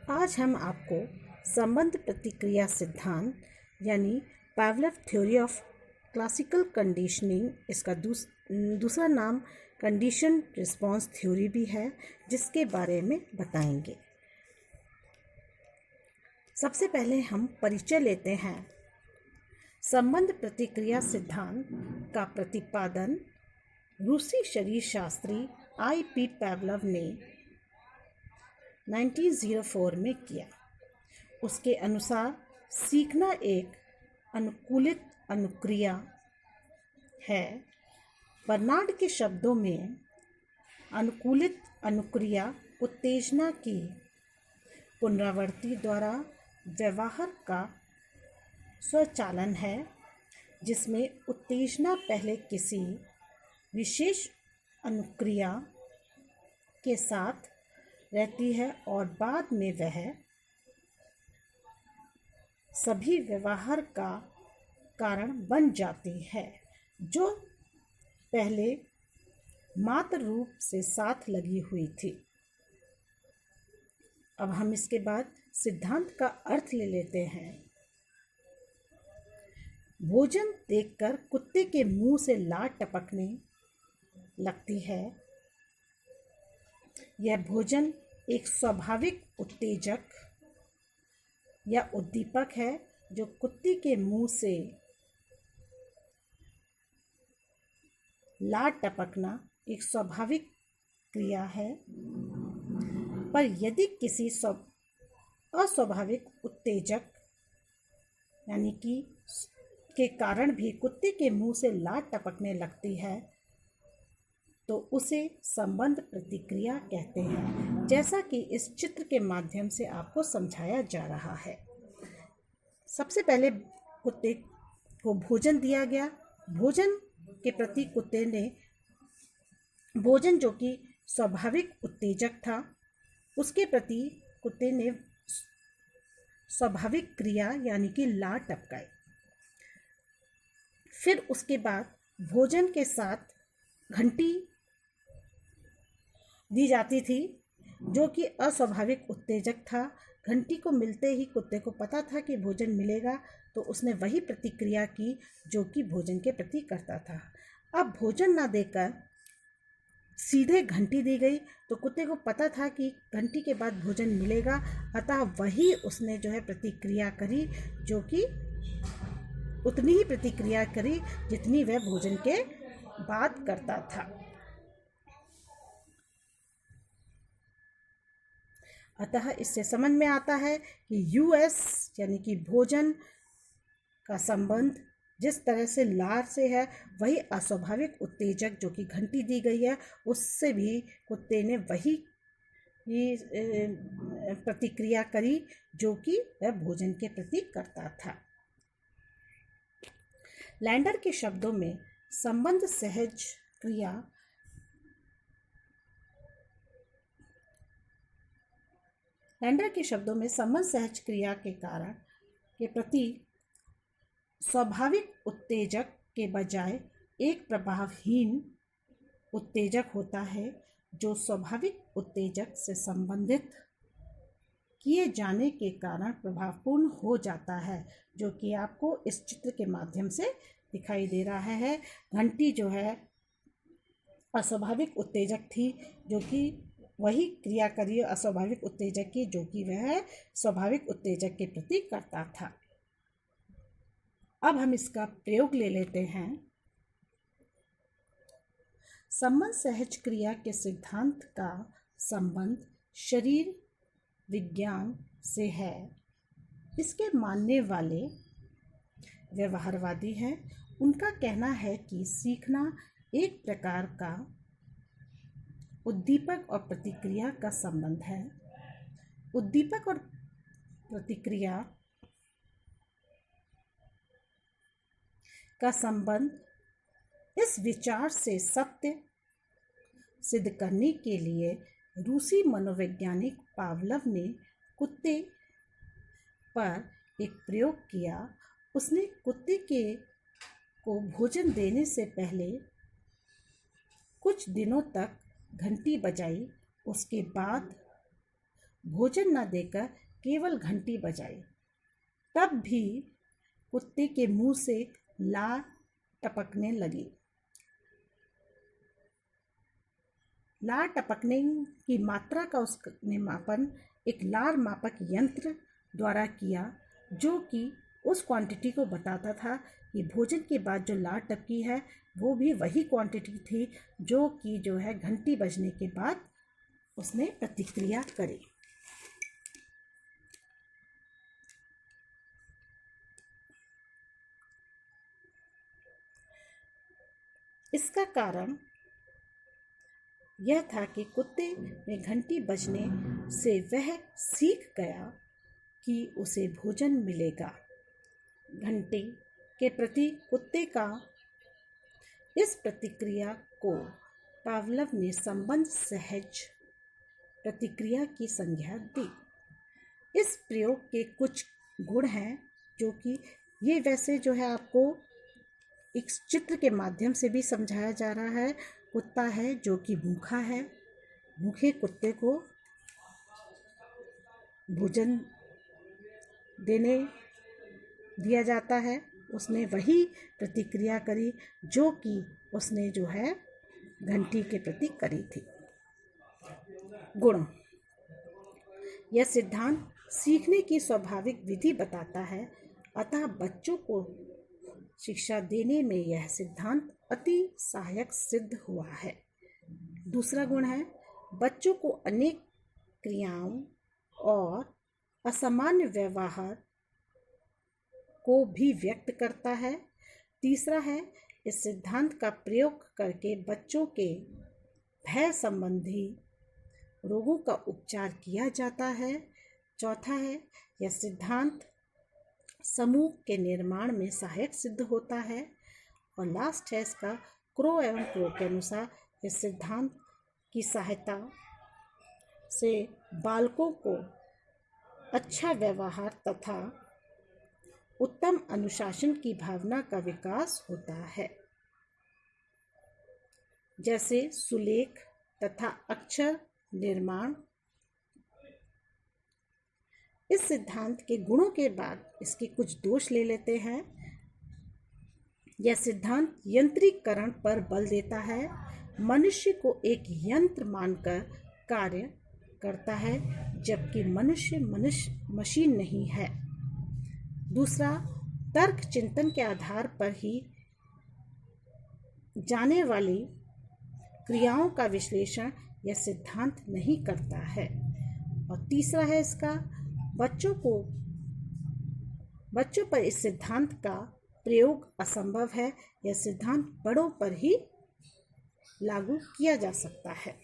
आज हम आपको संबंध प्रतिक्रिया सिद्धांत यानी Pavlov theory of classical conditioning, इसका दूसरा नाम कंडीशन रिस्पॉन्स थ्योरी भी है, जिसके बारे में बताएंगे। सबसे पहले हम परिचय लेते हैं। संबंध प्रतिक्रिया सिद्धांत का प्रतिपादन रूसी शरीर शास्त्री I.P. पावलोव ने 1904 में किया। उसके अनुसार सीखना एक अनुकूलित अनुक्रिया है। बर्नार्ड के शब्दों में अनुकूलित अनुक्रिया उत्तेजना की पुनरावृत्ति द्वारा व्यवहार का स्वचालन है, जिसमें उत्तेजना पहले किसी विशेष अनुक्रिया के साथ रहती है और बाद में वह सभी व्यवहार का कारण बन जाती है, जो पहले मात्र रूप से साथ लगी हुई थी। अब हम इसके बाद सिद्धांत का अर्थ ले लेते हैं। भोजन देखकर कुत्ते के मुंह से लार टपकने लगती है। यह भोजन एक स्वाभाविक उत्तेजक या उद्दीपक है, जो कुत्ते के मुंह से लार टपकना एक स्वाभाविक क्रिया है। पर यदि किसी अस्वाभाविक उत्तेजक यानी कि के कारण भी कुत्ते के मुंह से लार टपकने लगती है, तो उसे संबंध प्रतिक्रिया कहते हैं, जैसा कि इस चित्र के माध्यम से आपको समझाया जा रहा है। सबसे पहले कुत्ते को भोजन दिया गया। भोजन के प्रति कुत्ते ने भोजन, जो कि स्वाभाविक उत्तेजक था, उसके प्रति कुत्ते ने स्वाभाविक क्रिया यानी कि लार टपकाई। फिर उसके बाद भोजन के साथ घंटी दी जाती थी, जो कि अस्वाभाविक उत्तेजक था। घंटी को मिलते ही कुत्ते को पता था कि भोजन मिलेगा, तो उसने वही प्रतिक्रिया की जो कि भोजन के प्रति करता था। अब भोजन ना देकर सीधे घंटी दी गई, तो कुत्ते को पता था कि घंटी के बाद भोजन मिलेगा, अतः वही उसने जो है प्रतिक्रिया करी, जो कि उतनी ही प्रतिक्रिया करी जितनी वह भोजन के बाद करता था। अतः इससे समझ में आता है कि यूएस यानी कि भोजन का संबंध जिस तरह से लार से है, वही अस्वाभाविक उत्तेजक जो कि घंटी दी गई है, उससे भी कुत्ते ने वही प्रतिक्रिया करी जो कि वह भोजन के प्रति करता था। लैंडर के शब्दों में संबंध सहज क्रिया के कारण के प्रति स्वाभाविक उत्तेजक के बजाय एक प्रभावहीन उत्तेजक होता है, जो स्वाभाविक उत्तेजक से संबंधित किए जाने के कारण प्रभावपूर्ण हो जाता है, जो कि आपको इस चित्र के माध्यम से दिखाई दे रहा है। घंटी जो है अस्वाभाविक उत्तेजक थी, जो कि वही क्रिया करी अस्वाभाविक उत्तेजक की, जो कि वह स्वाभाविक उत्तेजक के प्रति करता था। अब हम इसका प्रयोग ले लेते हैं। संबंध सहज क्रिया के सिद्धांत का संबंध शरीर विज्ञान से है। इसके मानने वाले व्यवहारवादी हैं। उनका कहना है कि सीखना एक प्रकार का उद्दीपक और प्रतिक्रिया का संबंध है। उद्दीपक और प्रतिक्रिया का संबंध इस विचार से सत्य सिद्ध करने के लिए रूसी मनोवैज्ञानिक पावलोव ने कुत्ते पर एक प्रयोग किया। उसने कुत्ते को भोजन देने से पहले कुछ दिनों तक घंटी बजाई। उसके बाद भोजन न देकर केवल घंटी बजाई, तब भी कुत्ते के मुंह से लार टपकने लगी। लार टपकने की मात्रा का उसने मापन एक लार मापक यंत्र द्वारा किया, जो कि उस क्वांटिटी को बताता था कि भोजन के बाद जो लार टपकी है वो भी वही क्वांटिटी थी जो कि जो है घंटी बजने के बाद उसने प्रतिक्रिया करी। इसका कारण यह था कि कुत्ते में घंटी बजने से वह सीख गया कि उसे भोजन मिलेगा। घंटी के प्रति कुत्ते का इस प्रतिक्रिया को पावलव ने संबंध सहज प्रतिक्रिया की संज्ञा दी। इस प्रयोग के कुछ गुण हैं जो कि ये वैसे जो है आपको एक चित्र के माध्यम से भी समझाया जा रहा है। कुत्ता है जो कि भूखा है, भूखे कुत्ते को भोजन देने दिया जाता है। उसने वही प्रतिक्रिया करी जो कि उसने जो है घंटी के प्रति करी थी। गुण। यह सिद्धांत सीखने की स्वाभाविक विधि बताता है, अतः बच्चों को शिक्षा देने में यह सिद्धांत अति सहायक सिद्ध हुआ है। दूसरा गुण है, बच्चों को अनेक क्रियाओं और असामान्य व्यवहार को भी व्यक्त करता है। तीसरा है, इस सिद्धांत का प्रयोग करके बच्चों के भय संबंधी रोगों का उपचार किया जाता है। चौथा है, यह सिद्धांत समूह के निर्माण में सहायक सिद्ध होता है। और लास्ट है इसका, क्रो एवं क्रो के अनुसार इस सिद्धांत की सहायता से बालकों को अच्छा व्यवहार तथा उत्तम अनुशासन की भावना का विकास होता है, जैसे सुलेख तथा अक्षर निर्माण। इस सिद्धांत के गुणों के बाद इसके कुछ दोष ले लेते हैं। यह सिद्धांत यंत्रीकरण पर बल देता है, मनुष्य को एक यंत्र मानकर कार्य करता है, जबकि मनुष्य मशीन नहीं है। दूसरा, तर्क चिंतन के आधार पर ही जाने वाली क्रियाओं का विश्लेषण यह सिद्धांत नहीं करता है। और तीसरा है इसका, बच्चों पर इस सिद्धांत का प्रयोग असंभव है। यह सिद्धांत बड़ों पर ही लागू किया जा सकता है।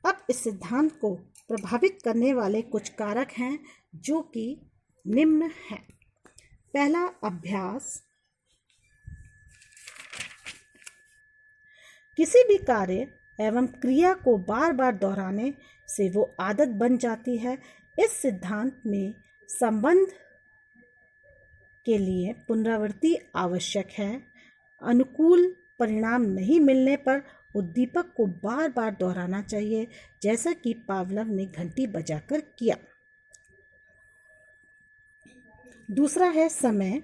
अब इस सिद्धांत को प्रभावित करने वाले कुछ कारक हैं जो कि निम्न हैं। पहला, अभ्यास। किसी भी कार्य एवं क्रिया को बार बार दोहराने से वो आदत बन जाती है। इस सिद्धांत में संबंध के लिए पुनरावृत्ति आवश्यक है। अनुकूल परिणाम नहीं मिलने पर उद्दीपक को बार बार दोहराना चाहिए, जैसा कि पावलव ने घंटी बजाकर किया। दूसरा है समय।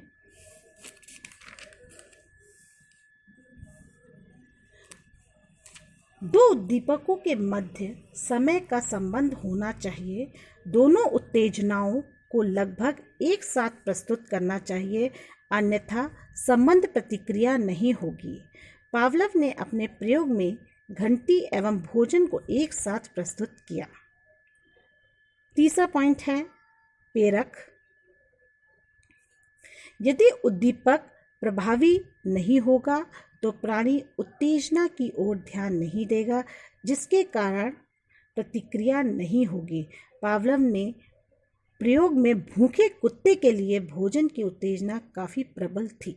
दो उद्दीपकों के मध्य समय का संबंध होना चाहिए। दोनों उत्तेजनाओं को लगभग एक साथ प्रस्तुत करना चाहिए, अन्यथा संबंध प्रतिक्रिया नहीं होगी। पावलव ने अपने प्रयोग में घंटी एवं भोजन को एक साथ प्रस्तुत किया। तीसरा पॉइंट है प्रेरक। यदि उद्दीपक प्रभावी नहीं होगा तो प्राणी उत्तेजना की ओर ध्यान नहीं देगा, जिसके कारण प्रतिक्रिया नहीं होगी। पावलव ने प्रयोग में भूखे कुत्ते के लिए भोजन की उत्तेजना काफी प्रबल थी।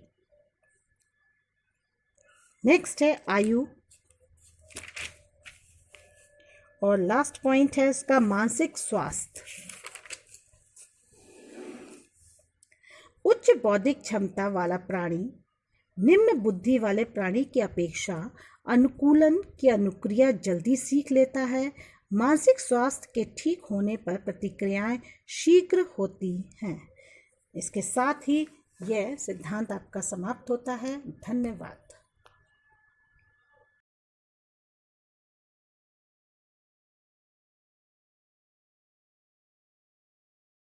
नेक्स्ट है आयु। और लास्ट पॉइंट है इसका मानसिक स्वास्थ्य। उच्च बौद्धिक क्षमता वाला प्राणी निम्न बुद्धि वाले प्राणी की अपेक्षा अनुकूलन की अनुक्रिया जल्दी सीख लेता है। मानसिक स्वास्थ्य के ठीक होने पर प्रतिक्रियाएं शीघ्र होती हैं। इसके साथ ही यह सिद्धांत आपका समाप्त होता है। धन्यवाद।